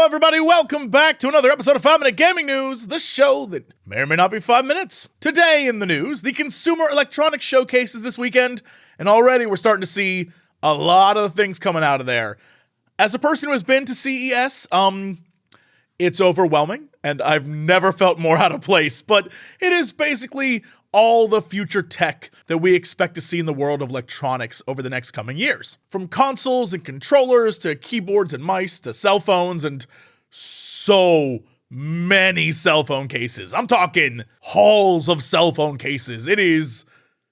everybody, welcome back to another episode of 5 Minute Gaming News, the show that may or may not be 5 minutes. Today in the news, the Consumer Electronics Showcase is this weekend, and already we're starting to see a lot of things coming out of there. As a person who has been to CES, it's overwhelming, and I've never felt more out of place, but it is basically all the future tech that we expect to see in the world of electronics over the next coming years. From consoles and controllers to keyboards and mice to cell phones and so many cell phone cases. I'm talking hauls of cell phone cases. It is,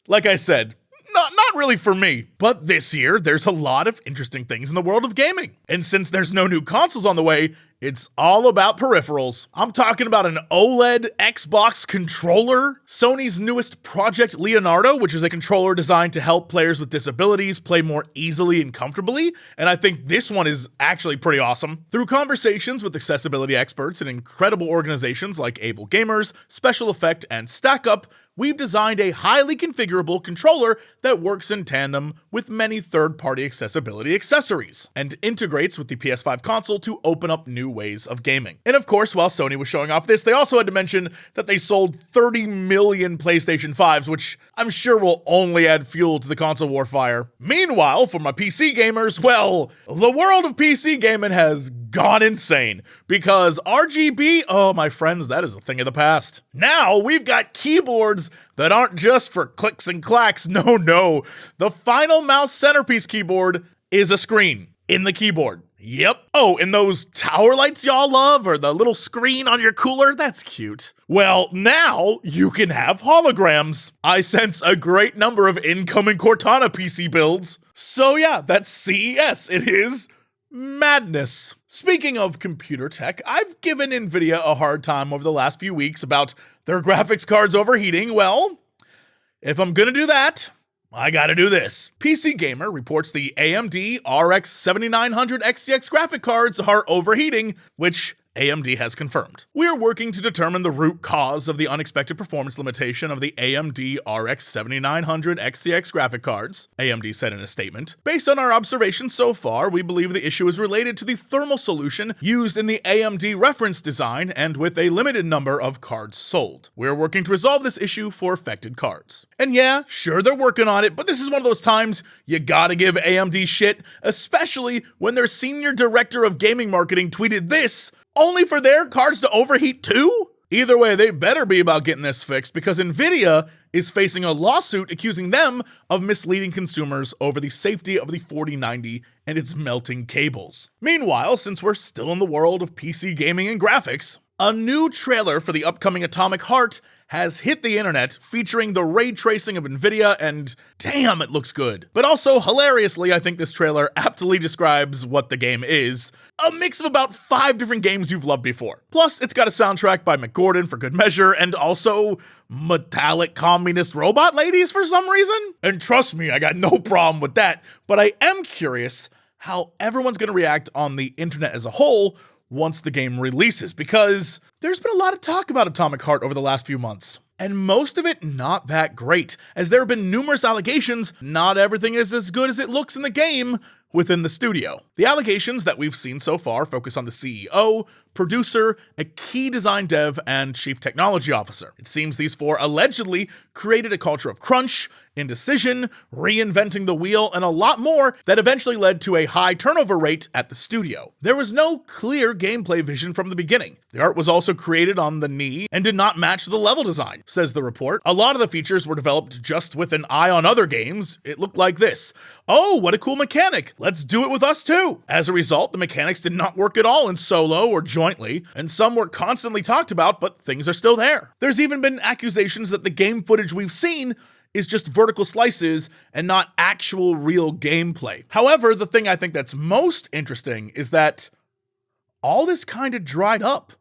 like I said, not really for me, but this year there's a lot of interesting things in the world of gaming. And since there's no new consoles on the way, it's all about peripherals. I'm talking about an OLED Xbox controller, Sony's newest Project Leonardo, which is a controller designed to help players with disabilities play more easily and comfortably, and I think this one is actually pretty awesome. Through conversations with accessibility experts and incredible organizations like Able Gamers, Special Effect, and StackUp, we've designed a highly configurable controller that works in tandem with many third-party accessibility accessories and integrates with the PS5 console to open up new ways of gaming. And of course, while Sony was showing off this, they also had to mention that they sold 30 million PlayStation 5s, which I'm sure will only add fuel to the console war fire. Meanwhile, for my PC gamers, well, the world of PC gaming has gone insane because RGB, oh my friends, that is a thing of the past. Now we've got keyboards that aren't just for clicks and clacks. No. The final mouse centerpiece keyboard is a screen in the keyboard. Yep. Oh, and those tower lights y'all love, or the little screen on your cooler? That's cute. Well, now you can have holograms. I sense a great number of incoming Cortana PC builds. So yeah, that's CES. It is madness. Speaking of computer tech, I've given Nvidia a hard time over the last few weeks about their graphics cards overheating. Well, if I'm gonna do that, I gotta do this. PC Gamer reports the AMD RX 7900 XTX graphic cards are overheating, which AMD has confirmed. We are working to determine the root cause of the unexpected performance limitation of the AMD RX 7900 XTX graphic cards, AMD said in a statement. Based on our observations so far, we believe the issue is related to the thermal solution used in the AMD reference design and with a limited number of cards sold. We are working to resolve this issue for affected cards. And yeah, sure, they're working on it, but this is one of those times you gotta give AMD shit, especially when their senior director of gaming marketing tweeted this, only for their cards to overheat too? Either way, they better be about getting this fixed because Nvidia is facing a lawsuit accusing them of misleading consumers over the safety of the 4090 and its melting cables. Meanwhile, since we're still in the world of PC gaming and graphics, a new trailer for the upcoming Atomic Heart has hit the internet featuring the ray tracing of Nvidia, and damn, it looks good. But also, hilariously, I think this trailer aptly describes what the game is. A mix of about 5 different games you've loved before. Plus, it's got a soundtrack by McGordon for good measure, and also metallic communist robot ladies for some reason. And trust me, I got no problem with that, but I am curious how everyone's gonna react on the internet as a whole once the game releases, because there's been a lot of talk about Atomic Heart over the last few months, and most of it not that great, as there have been numerous allegations not everything is as good as it looks in the game within the studio. The allegations that we've seen so far focus on the CEO, producer, a key design dev, and chief technology officer. It seems these 4 allegedly created a culture of crunch, indecision, reinventing the wheel, and a lot more that eventually led to a high turnover rate at the studio. There was no clear gameplay vision from the beginning. The art was also created on the knee and did not match the level design, says the report. A lot of the features were developed just with an eye on other games. It looked like this. Oh, what a cool mechanic. Let's do it with us too. As a result, the mechanics did not work at all in solo or jointly, and some were constantly talked about, but things are still there. There's even been accusations that the game footage we've seen is just vertical slices and not actual real gameplay. However, the thing I think that's most interesting is that all this kind of dried up.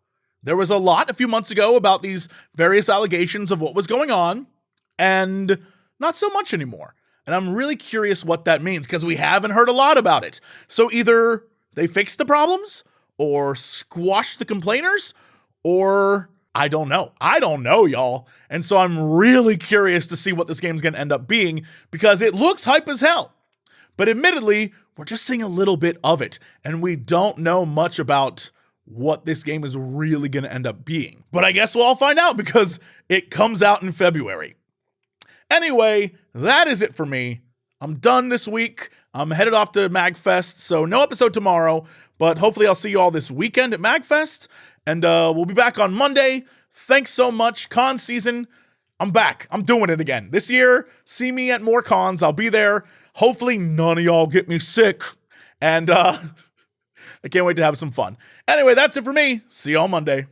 There was a lot a few months ago about these various allegations of what was going on, and not so much anymore. And I'm really curious what that means, because we haven't heard a lot about it. So either they fixed the problems, or squashed the complainers, or I don't know, y'all. And so I'm really curious to see what this game's gonna end up being, because it looks hype as hell. But admittedly, we're just seeing a little bit of it, and we don't know much about what this game is really going to end up being. But I guess we'll all find out because it comes out in February. Anyway, that is it for me. I'm done this week. I'm headed off to MagFest, so no episode tomorrow, but hopefully I'll see you all this weekend at MagFest, and we'll be back on Monday. Thanks so much. Con season, I'm back. I'm doing it again. This year, see me at more cons. I'll be there. Hopefully none of y'all get me sick, and I can't wait to have some fun. Anyway, that's it for me. See you all Monday.